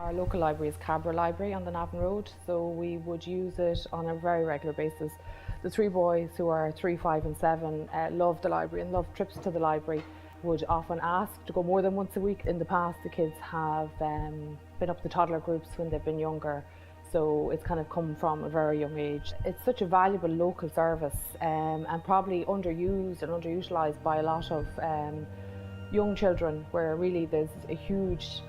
Our local library is Cabra Library on the Navan Road, so we would use it on a very regular basis. The three boys, who are 3, 5 and 7, love the library and love trips to the library. Would often ask to go more than once a week. In the past, the kids have been up the toddler groups when they've been younger, so it's kind of come from a very young age. It's such a valuable local service and probably underused and underutilised by a lot of young children, where really there's a huge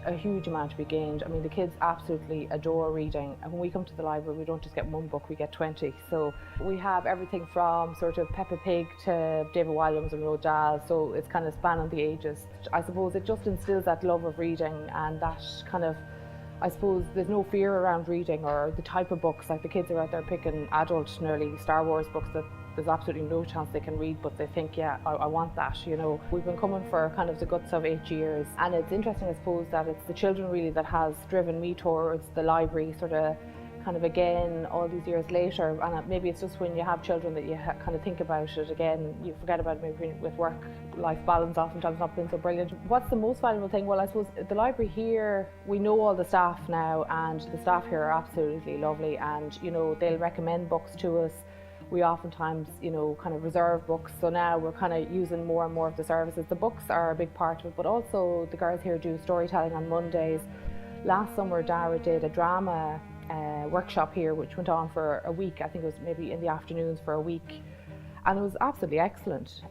amount to be gained. I mean, the kids absolutely adore reading, and when we come to the library we don't just get one book, we get 20. So we have everything from sort of Peppa Pig to David Walliams and Roald Dahl, so it's kind of spanning the ages. I suppose it just instills that love of reading, and that kind of, I suppose there's no fear around reading or the type of books. Like, the kids are out there picking adult, nearly Star Wars books that there's absolutely no chance they can read, but they think, yeah, I want that, you know. We've been coming for kind of the guts of 8 years, and it's interesting, I suppose, that it's the children really that has driven me towards the library, sort of kind of again all these years later. And maybe it's just when you have children that you kind of think about it again, you forget about it maybe with work-life balance oftentimes not being so brilliant. What's the most valuable thing? Well, I suppose the library here, we know all the staff now, and the staff here are absolutely lovely, and you know, they'll recommend books to us. We oftentimes, you know, kind of reserve books, so now we're kind of using more and more of the services. The books are a big part of it, but also the girls here do storytelling on Mondays. Last summer, Dara did a drama workshop here, which went on for a week. I think it was maybe in the afternoons for a week, and it was absolutely excellent.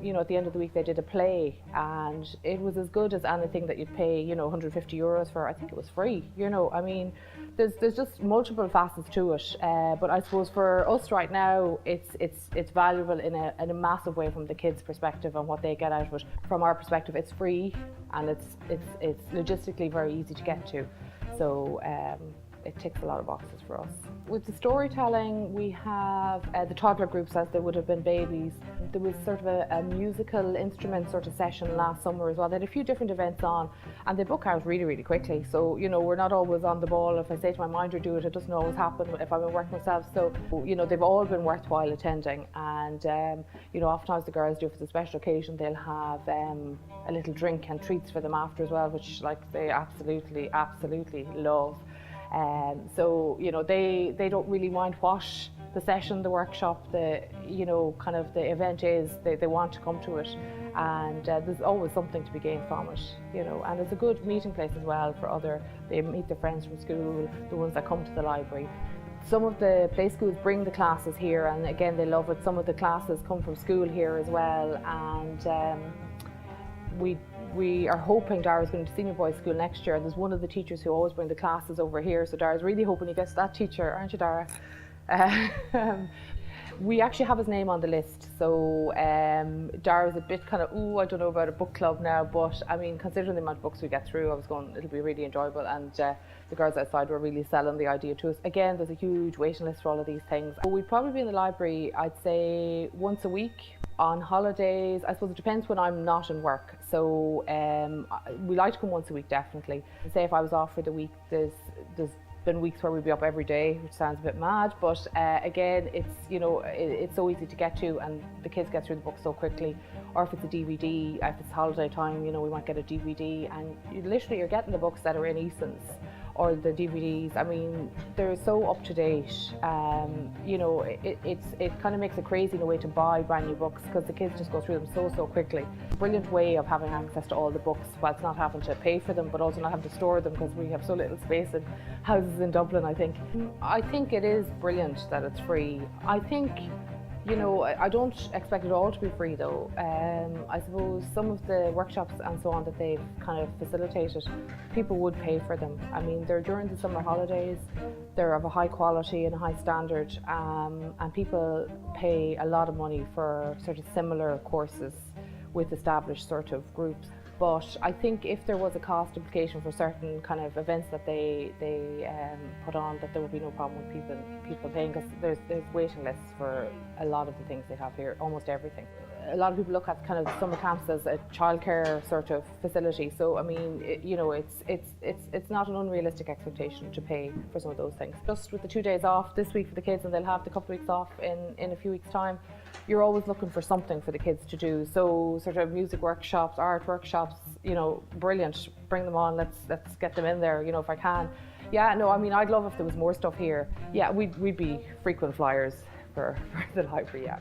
You know, at the end of the week they did a play, and it was as good as anything that you'd pay, you know, 150 euros for. I think it was free, you know. I mean, there's just multiple facets to it, but I suppose for us right now, it's valuable in a massive way from the kids' perspective and what they get out of it. From our perspective, it's free, and it's logistically very easy to get to, so it ticks a lot of boxes for us. With the storytelling, we have the toddler groups as they would have been babies. There was sort of a musical instrument sort of session last summer as well. They had a few different events on, and they book out really, really quickly. So, you know, we're not always on the ball. If I say to my mind or do it, it doesn't always happen if I'm working myself. So, you know, they've all been worthwhile attending. And, you know, oftentimes the girls do, if it's a special occasion, they'll have a little drink and treats for them after as well, which like they absolutely love. So, you know, they don't really mind what the session, the workshop, the, you know, kind of the event is. They want to come to it, and there's always something to be gained from it, you know. And it's a good meeting place as well for they meet their friends from school, the ones that come to the library. Some of the play schools bring the classes here, and again they love it. Some of the classes come from school here as well, and we are hoping Dara's going to senior boys school next year. There's one of the teachers who always bring the classes over here, so Dara's really hoping he gets that teacher, aren't you, Dara? We actually have his name on the list, so Dara's a bit kind of, I don't know about a book club now, but I mean, considering the amount of books we get through, I was going, it'll be really enjoyable, and the girls outside were really selling the idea to us. Again, there's a huge waiting list for all of these things. We'd probably be in the library, I'd say, once a week. On holidays, I suppose it depends when I'm not in work. So we like to come once a week, definitely. Say if I was off for the week, there's been weeks where we'd be up every day, which sounds a bit mad, but again, it's, you know, it's so easy to get to, and the kids get through the book so quickly. Or if it's a DVD, if it's holiday time, you know, we might get a DVD, and you're getting the books that are in Eason's or the DVDs. I mean, they're so up to date. You know, it kind of makes it crazy in a way to buy brand new books, because the kids just go through them so quickly. Brilliant way of having access to all the books whilst not having to pay for them, but also not having to store them, because we have so little space in houses in Dublin, I think. I think it is brilliant that it's free. I think, you know, I don't expect it all to be free though. I suppose some of the workshops and so on that they've kind of facilitated, people would pay for them. I mean, they're during the summer holidays, they're of a high quality and a high standard, and people pay a lot of money for sort of similar courses with established sort of groups. But I think if there was a cost implication for certain kind of events that they put on, that there would be no problem with people paying, because there's waiting lists for a lot of the things they have here, almost everything. A lot of people look at kind of summer camps as a childcare sort of facility. So I mean, you know, it's not an unrealistic expectation to pay for some of those things. Just with the 2 days off this week for the kids, and they'll have the couple of weeks off in a few weeks' time. you're always looking for something for the kids to do. So sort of music workshops, art workshops, you know, brilliant. Bring them on. Let's get them in there. You know, if I can. Yeah, no, I mean, I'd love if there was more stuff here. Yeah, we'd be frequent flyers for the library. Yeah.